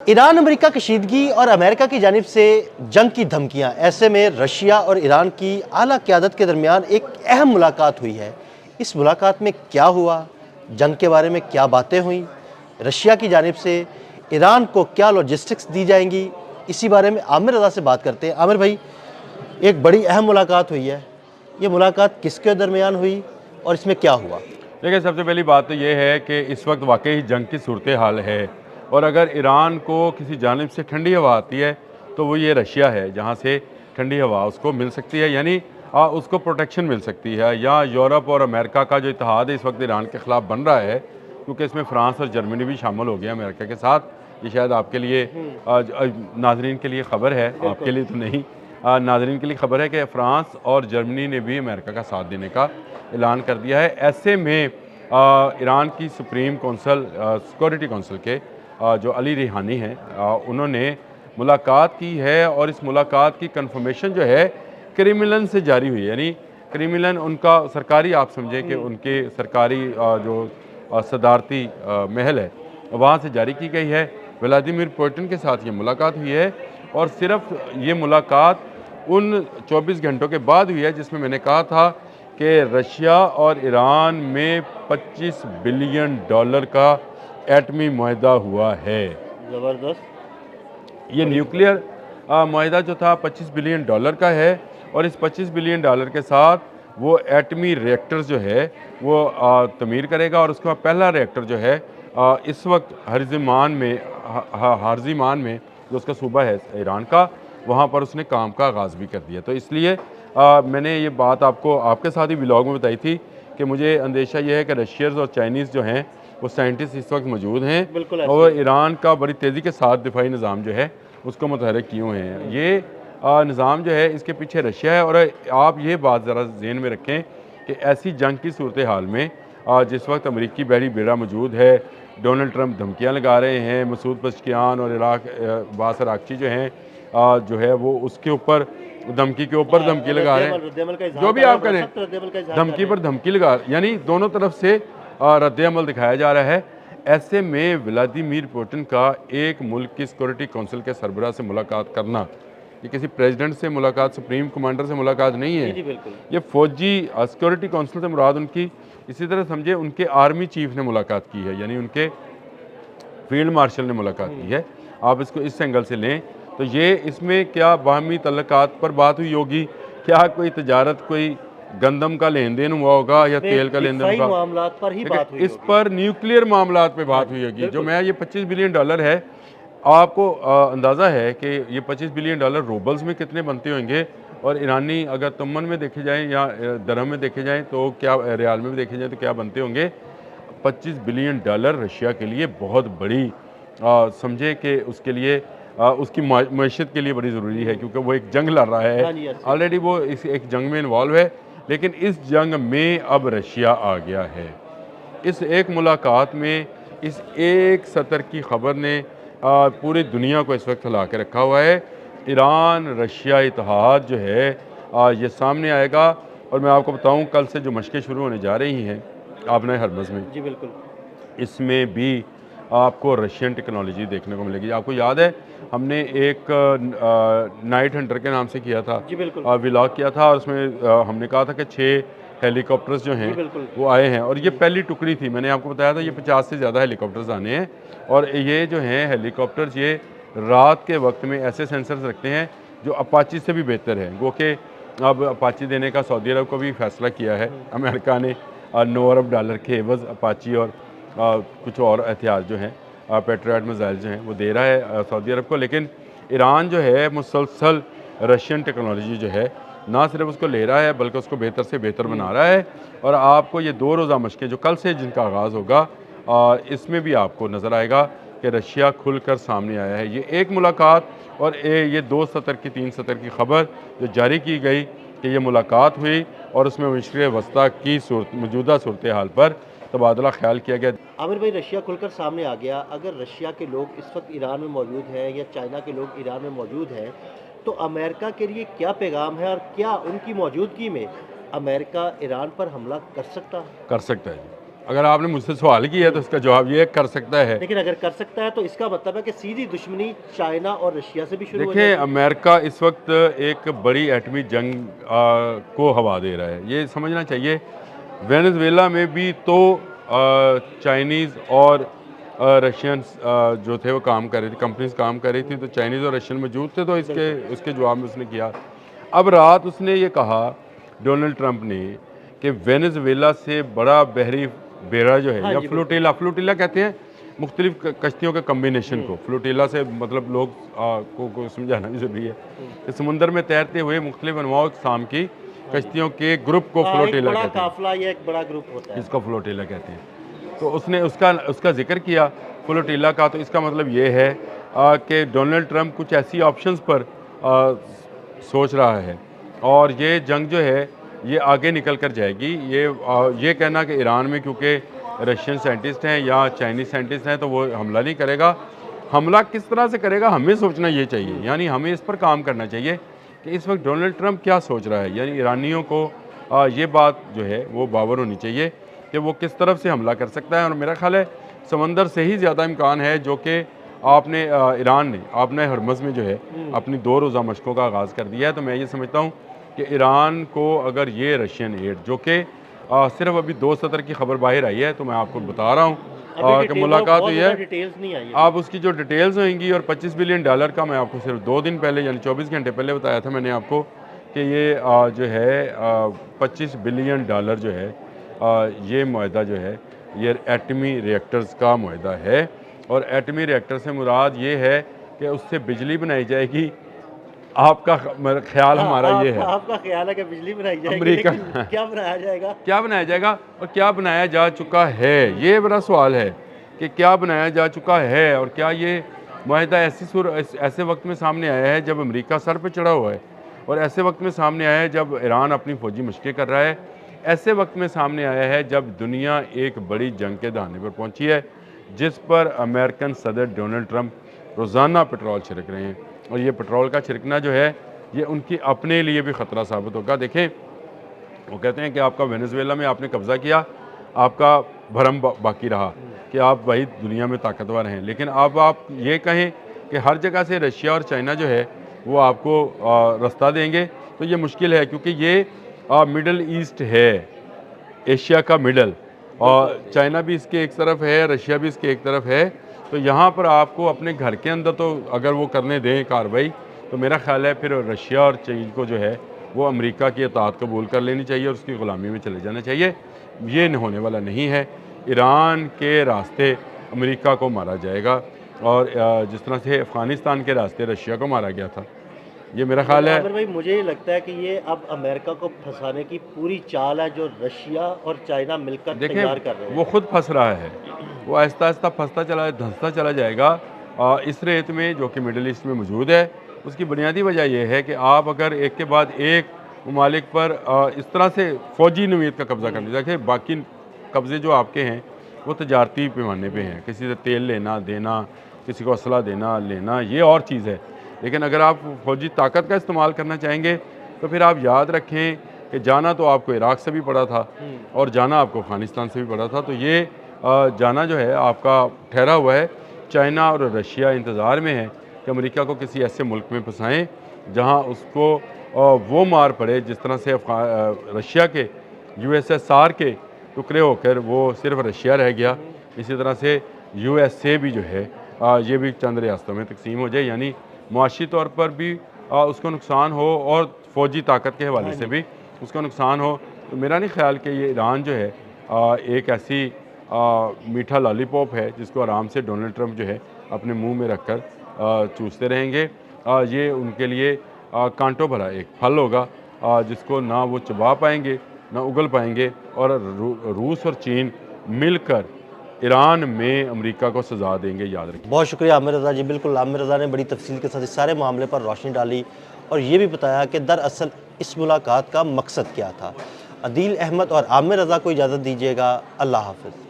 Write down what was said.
Iran America कशीदगी और America की जानिब से जंग की धमकियां, ऐसे में रशिया और ईरान की आला क़यादत के दरमियान एक अहम मुलाकात हुई है। इस मुलाकात में क्या हुआ, जंग के बारे में क्या बातें हुई, रशिया की जानिब से ईरान को क्या लॉजिस्टिक्स दी जाएंगी, इसी बारे में आमिर रज़ा से बात करते हैं। आमिर भाई, एक बड़ी अहम मुलाकात हुई है, ये मुलाकात किसके दरमियान हुई और इसमें क्या हुआ? देखिए, सबसे पहली बात तो ये है कि इस वक्त वाकई जंग की सूरत हाल है, और अगर ईरान को किसी जानिब से ठंडी हवा आती है तो वो ये रशिया है, जहाँ से ठंडी हवा उसको मिल सकती है, यानी उसको प्रोटेक्शन मिल सकती है। या यूरोप और अमेरिका का जो इत्तेहाद है इस वक्त ईरान के ख़िलाफ़ बन रहा है, क्योंकि इसमें फ़्रांस और जर्मनी भी शामिल हो गया अमेरिका के साथ। ये शायद आपके लिए नाजरीन के लिए ख़बर है, आपके लिए तो नहीं, नाजरीन के लिए ख़बर है कि फ़्रांस और जर्मनी ने भी अमेरिका का साथ देने का ऐलान कर दिया है। ऐसे में ईरान की सुप्रीम कौंसल सिक्योरिटी कौंसिल के जो अली रिहानी हैं, उन्होंने मुलाकात की है, और इस मुलाकात की कंफर्मेशन जो है क्रेमलिन से जारी हुई है। यानी क्रेमलिन उनका सरकारी, आप समझें कि उनके सरकारी जो सदारती महल है, वहाँ से जारी की गई है। व्लादिमीर पुतिन के साथ ये मुलाकात हुई है, और सिर्फ ये मुलाकात उन 24 घंटों के बाद हुई है जिसमें मैंने कहा था कि रशिया और ईरान में $25 बिलियन का एटमी मुआहदा हुआ है। ज़बरदस्त। ये न्यूक्लियर मुआहदा जो था $25 बिलियन का है, और इस $25 बिलियन के साथ वो एटमी रिएक्टर्स जो है वो तमीर करेगा, और उसके बाद पहला रिएक्टर जो है इस वक्त हारजीमान में जो उसका सूबा है ईरान का, वहाँ पर उसने काम का आगाज़ भी कर दिया। तो इसलिए मैंने ये बात आपको आपके साथ ही व्लॉग में बताई थी कि मुझे अंदेशा ये है कि रशियंस और चाइनीज़ जो हैं वो साइंटिस्ट इस वक्त मौजूद हैं, और ईरान का बड़ी तेज़ी के साथ दिफाई निज़ाम जो है उसको मुतहर्रिक किए हुए हैं। ये निज़ाम जो है इसके पीछे रशिया है। और आप ये बात ज़रा ज़हन में रखें कि ऐसी जंग की सूरत हाल में जिस वक्त अमरीकी बहरी बेड़ा मौजूद है, डोनाल्ड ट्रंप धमकियाँ लगा रहे हैं, मसूद पज़ेश्कियान और अब्बास अराग़ची जो है वो उसके ऊपर धमकी के ऊपर धमकी लगा रहे हैं, जो भी आप करें धमकी पर धमकी लगा, यानी दोनों तरफ से रद्द अमल दिखाया जा रहा है। ऐसे में व्लादिमीर पुतिन का एक मुल्क की सिक्योरिटी कौंसिल के सरबराह से मुलाकात करना, ये किसी प्रेसिडेंट से मुलाकात, सुप्रीम कमांडर से मुलाकात नहीं है, ये फौजी सिक्योरिटी कौंसिल से मुराद उनकी, इसी तरह समझे उनके आर्मी चीफ ने मुलाकात की है, यानी उनके फील्ड मार्शल ने मुलाकात की है। आप इसको इस एंगल से लें तो ये इसमें क्या बाहमी तल्लुकात पर बात हुई होगी, क्या कोई तजारत, कोई गंदम का लेन देन हुआ होगा या तेल का लेन देन हुआ, पर ही बात हुई इस पर न्यूक्लियर मामलात पे बात हुई होगी। जो मैं ये $25 बिलियन है, आपको अंदाज़ा है कि ये $25 बिलियन रूबल्स में कितने बनते होंगे, और ईरानी अगर तुमन में देखे जाएँ या दरहम में देखे जाएँ तो क्या, रियाल में भी देखे जाएँ तो क्या बनते होंगे। $25 बिलियन रशिया के लिए बहुत बड़ी, समझे कि उसके लिए उसकी मईशत के लिए बड़ी ज़रूरी है, क्योंकि वो एक जंग लड़ रहा है, ऑलरेडी वो इस एक जंग में इन्वॉल्व है, लेकिन इस जंग में अब रशिया आ गया है। इस एक मुलाकात में, इस एक सतर की ख़बर ने पूरी दुनिया को इस वक्त हिला के रखा हुआ है। ईरान रशिया इत्तेहाद जो है ये सामने आएगा, और मैं आपको बताऊं कल से जो मशक़ें शुरू होने जा रही हैं आपने हरमज़ में, जी बिल्कुल, इसमें भी आपको रशियन टेक्नोलॉजी देखने को मिलेगी। आपको याद है हमने एक नाइट हंटर के नाम से किया था, जी बिल्कुल, व्लॉग किया था, और उसमें हमने कहा था कि 6 हेलीकॉप्टर्स जो हैं वो आए हैं, और ये पहली टुकड़ी थी। मैंने आपको बताया था ये 50 से ज़्यादा हेलीकॉप्टर्स आने हैं, और ये जो हैं हेलीकॉप्टर्स ये रात के वक्त में ऐसे सेंसर्स रखते हैं जो अपाची से भी बेहतर है। वो कि अब अपाची देने का सऊदी अरब को भी फैसला किया है अमेरिका ने, $9 अरब के एवज़ अपाची और कुछ और एहतियात जो हैं पेट्रियट मिसाइल जो हैं वो दे रहा है सऊदी अरब को। लेकिन ईरान जो है मुसलसल रशियन टेक्नोलॉजी जो है ना सिर्फ उसको ले रहा है बल्कि उसको बेहतर से बेहतर बना रहा है। और आपको ये 2 रोज़ा मशक़ें जो कल से जिनका आगाज़ होगा, इसमें भी आपको नज़र आएगा कि रशिया खुलकर सामने आया है। ये एक मुलाकात और ये 2 सतर की 3 सतर की ख़बर जो जारी की गई कि ये मुलाकात हुई, और उसमें मशरिक़ वस्ता की मौजूदा सूरत हाल पर तबादला ख्याल किया गया। आमिर भाई, रशिया खुलकर सामने आ गया। अगर रशिया के लोग इस वक्त ईरान में मौजूद हैं या चाइना के लोग ईरान में मौजूद हैं, तो अमेरिका के लिए क्या पैगाम है, और क्या उनकी मौजूदगी में अमेरिका ईरान पर हमला कर सकता है? कर सकता है जी। اگر آپ نے مجھ سے سوال کیا ہے تو اس کا جواب یہ کر سکتا ہے. لیکن اگر کر سکتا ہے تو اس کا مطلب ہے کہ سیدھی دشمنی چائنا اور رشیا سے بھی شروع ہو دیکھیں امریکہ اس وقت ایک بڑی ایٹمی جنگ کو ہوا دے رہا ہے. یہ سمجھنا چاہیے وینزویلا میں بھی تو چائنیز اور رشینس جو تھے وہ کام کر رہی تھی, کمپنیز کام کر رہی تھی, تو چائنیز اور رشین موجود تھے, تو اس کے جواب میں اس نے کیا. اب رات اس نے یہ کہا ڈونلڈ ٹرمپ نے کہ وینزویلا سے بڑا بحری بیڑا جو ہے یا فلوٹیلا کہتے ہیں مختلف کشتیوں کے کمبینیشن کو. فلوٹیلا سے مطلب لوگ کو سمجھانا بھی ضروری ہے کہ سمندر میں تیرتے ہوئے مختلف انواع اقسام کی کشتیوں کے گروپ کو فلوٹیلا کہتے ہیں. قافلہ یا ایک بڑا گروپ ہوتا ہے, اس کو فلوٹیلا کہتے ہیں. تو اس نے اس کا ذکر کیا فلوٹیلا کا. تو اس کا مطلب یہ ہے کہ ڈونلڈ ٹرمپ کچھ ایسی آپشنز پر سوچ رہا ہے, اور یہ جنگ جو ہے یہ آگے نکل کر جائے گی. یہ کہنا کہ ایران میں کیونکہ رشین سائنٹسٹ ہیں یا چائنیز سائنٹسٹ ہیں تو وہ حملہ نہیں کرے گا, حملہ کس طرح سے کرے گا ہمیں سوچنا یہ چاہیے. یعنی ہمیں اس پر کام کرنا چاہیے کہ اس وقت ڈونلڈ ٹرمپ کیا سوچ رہا ہے. یعنی ایرانیوں کو یہ بات جو ہے وہ باور ہونی چاہیے کہ وہ کس طرف سے حملہ کر سکتا ہے. اور میرا خیال ہے سمندر سے ہی زیادہ امکان ہے, جو کہ ایران نے ہرمز میں جو ہے اپنی 2 روزہ مشقوں کا آغاز کر دیا ہے. تو میں یہ سمجھتا ہوں کہ ایران کو اگر یہ رشین ایڈ جو کہ صرف ابھی 2 سطر کی خبر باہر آئی ہے, تو میں آپ کو بتا رہا ہوں کہ ملاقات ہوئی ہے. آپ اس کی جو ڈیٹیلز ہوئیں گی, اور $25 بلین کا میں آپ کو صرف 2 دن پہلے یعنی 24 گھنٹے پہلے بتایا تھا میں نے آپ کو کہ یہ جو ہے $25 بلین جو ہے یہ معاہدہ جو ہے یہ ایٹمی ریئیکٹرز کا معاہدہ ہے. اور ایٹمی ریئیکٹر سے مراد یہ ہے کہ اس سے بجلی بنائی جائے گی. آپ کا خیال ہمارا یہ ہے, آپ کا خیال ہے کہ بجلی بنائی جائے گی, امریکہ لیکن کیا بنایا جائے گا اور کیا بنایا جا چکا ہے, یہ بڑا سوال ہے کہ کیا بنایا جا چکا ہے. اور کیا یہ معاہدہ ایسے وقت میں سامنے آیا ہے جب امریکہ سر پہ چڑھا ہوا ہے, اور ایسے وقت میں سامنے آیا ہے جب ایران اپنی فوجی مشقیں کر رہا ہے, ایسے وقت میں سامنے آیا ہے جب دنیا ایک بڑی جنگ کے دہانے پر پہنچی ہے, جس پر امریکن صدر ڈونلڈ ٹرمپ روزانہ پٹرول چھڑک رہے ہیں. اور یہ پٹرول کا چھڑکنا جو ہے یہ ان کی اپنے لیے بھی خطرہ ثابت ہوگا. دیکھیں وہ کہتے ہیں کہ آپ کا وینزویلا میں آپ نے قبضہ کیا, آپ کا بھرم باقی رہا کہ آپ بھائی دنیا میں طاقتور ہیں, لیکن اب آپ یہ کہیں کہ ہر جگہ سے رشیا اور چائنا جو ہے وہ آپ کو رستہ دیں گے, تو یہ مشکل ہے. کیونکہ یہ مڈل ایسٹ ہے, ایشیا کا مڈل, اور چائنا بھی اس کے ایک طرف ہے, رشیا بھی اس کے ایک طرف ہے. تو یہاں پر آپ کو اپنے گھر کے اندر تو اگر وہ کرنے دیں کارروائی, تو میرا خیال ہے پھر رشیا اور چین کو جو ہے وہ امریکہ کی اطاعت قبول کر لینی چاہیے اور اس کی غلامی میں چلے جانا چاہیے. یہ ہونے والا نہیں ہے. ایران کے راستے امریکہ کو مارا جائے گا, اور جس طرح سے افغانستان کے راستے رشیا کو مارا گیا تھا. یہ میرا خیال ہے. عامر بھائی مجھے یہ لگتا ہے کہ یہ اب امریکہ کو پھنسانے کی پوری چال ہے جو رشیا اور چائنا مل کر تیار کر رہے ہیں. وہ خود پھنس رہا ہے, وہ آہستہ آہستہ دھنستا چلا جائے گا اس ریت میں جو کہ مڈل ایسٹ میں موجود ہے. اس کی بنیادی وجہ یہ ہے کہ آپ اگر ایک کے بعد ایک ممالک پر اس طرح سے فوجی نوعیت کا قبضہ کر لیجیے. کہ باقی قبضے جو آپ کے ہیں وہ تجارتی پیمانے پہ ہیں, کسی سے تیل لینا دینا, کسی کو اسلحہ دینا لینا, یہ اور چیز ہے. لیکن اگر آپ فوجی طاقت کا استعمال کرنا چاہیں گے تو پھر آپ یاد رکھیں کہ جانا تو آپ کو عراق سے بھی پڑا تھا اور جانا آپ کو افغانستان سے بھی پڑا تھا. تو یہ جانا جو ہے آپ کا ٹھہرا ہوا ہے. چائنا اور رشیا انتظار میں ہے کہ امریکہ کو کسی ایسے ملک میں پھنسائیں جہاں اس کو وہ مار پڑے جس طرح سے رشیا کے USSR کے ٹکڑے ہو کر وہ صرف رشیا رہ گیا, اسی طرح سے USA بھی جو ہے یہ بھی چند ریاستوں میں تقسیم ہو جائے. یعنی معاشی طور پر بھی اس کو نقصان ہو اور فوجی طاقت کے حوالے سے بھی اس کو نقصان ہو. تو میرا نہیں خیال کہ یہ ایران جو ہے ایک ایسی میٹھا لالی پاپ ہے جس کو آرام سے ڈونلڈ ٹرمپ جو ہے اپنے منہ میں رکھ کر چوستے رہیں گے. یہ ان کے لیے کانٹوں بھرا ایک پھل ہوگا جس کو نہ وہ چبا پائیں گے نہ اگل پائیں گے. اور روس اور چین مل کر ایران میں امریکہ کو سزا دیں گے, یاد رکھیں. بہت شکریہ عامر رضا جی. بالکل عامر رضا نے بڑی تفصیل کے ساتھ اس سارے معاملے پر روشنی ڈالی اور یہ بھی بتایا کہ دراصل اس ملاقات کا مقصد کیا تھا. عدیل احمد اور عامر رضا کو اجازت دیجیے گا. اللہ حافظ.